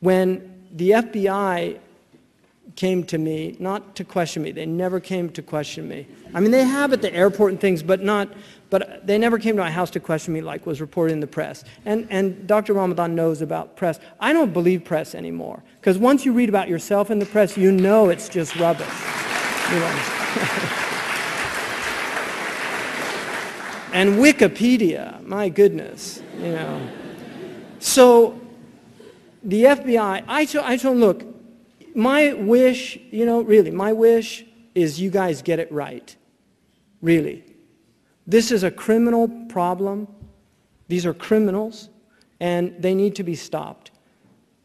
When the FBI came to me, not to question me, they never came to question me. I mean, they have at the airport and things, but they never came to my house to question me like was reported in the press. And Dr. Ramadan knows about press. I don't believe press anymore, because once you read about yourself in the press, you know it's just rubbish. You know. And Wikipedia, my goodness, you know. So the FBI, I told them, look, my wish, you know, really, my wish is you guys get it right. Really. This is a criminal problem. These are criminals, and they need to be stopped.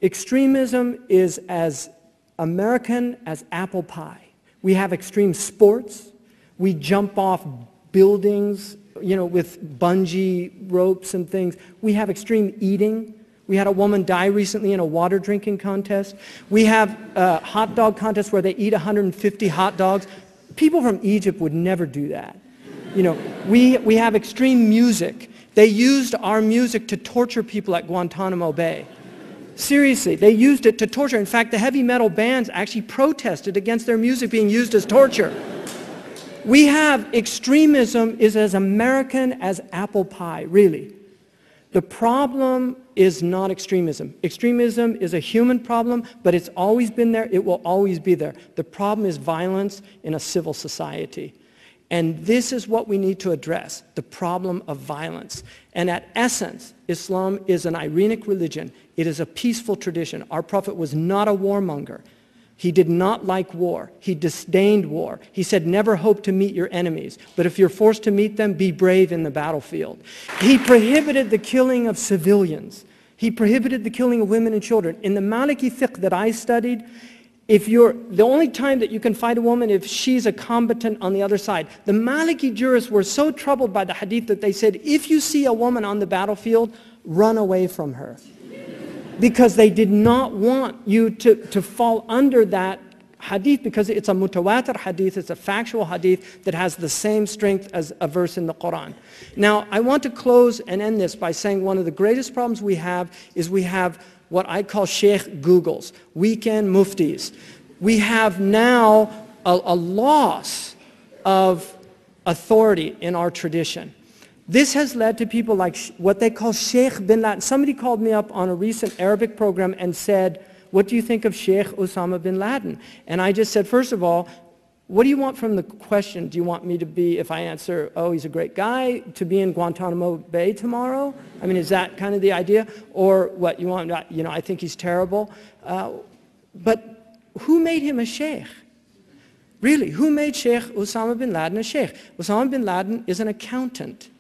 Extremism is as American as apple pie. We have extreme sports. We jump off buildings, you know, with bungee ropes and things. We have extreme eating. We had a woman die recently in a water drinking contest. We have hot dog contests where they eat 150 hot dogs. People from Egypt would never do that. You know, we have extreme music. They used our music to torture people at Guantanamo Bay. Seriously, they used it to torture. In fact, the heavy metal bands actually protested against their music being used as torture. We have extremism is as American as apple pie, really. The problem is not extremism. Extremism is a human problem, but it's always been there. It will always be there. The problem is violence in a civil society. And this is what we need to address, the problem of violence. And at essence, Islam is an Iranic religion. It is a peaceful tradition. Our Prophet was not a warmonger. He did not like war. He disdained war. He said, never hope to meet your enemies, but if you're forced to meet them, be brave in the battlefield. He prohibited the killing of civilians. He prohibited the killing of women and children. In the Maliki fiqh that I studied, the only time that you can fight a woman if she's a combatant on the other side. The Maliki jurists were so troubled by the hadith that they said, if you see a woman on the battlefield, run away from her. Because they did not want you to fall under that hadith, because it's a mutawatir hadith, it's a factual hadith that has the same strength as a verse in the Quran. Now, I want to close and end this by saying one of the greatest problems we have is we have what I call Sheikh Googles, weekend muftis. We have now a loss of authority in our tradition. This has led to people like what they call Sheikh bin Laden. Somebody called me up on a recent Arabic program and said, what do you think of Sheikh Osama bin Laden? And I just said, first of all, what do you want from the question? Do you want me to be, if I answer, oh, he's a great guy, to be in Guantanamo Bay tomorrow? I mean, is that kind of the idea? Or what, you want, you know, I think he's terrible. But who made him a sheikh? Really, who made Sheikh Osama bin Laden a sheikh? Osama bin Laden is an accountant.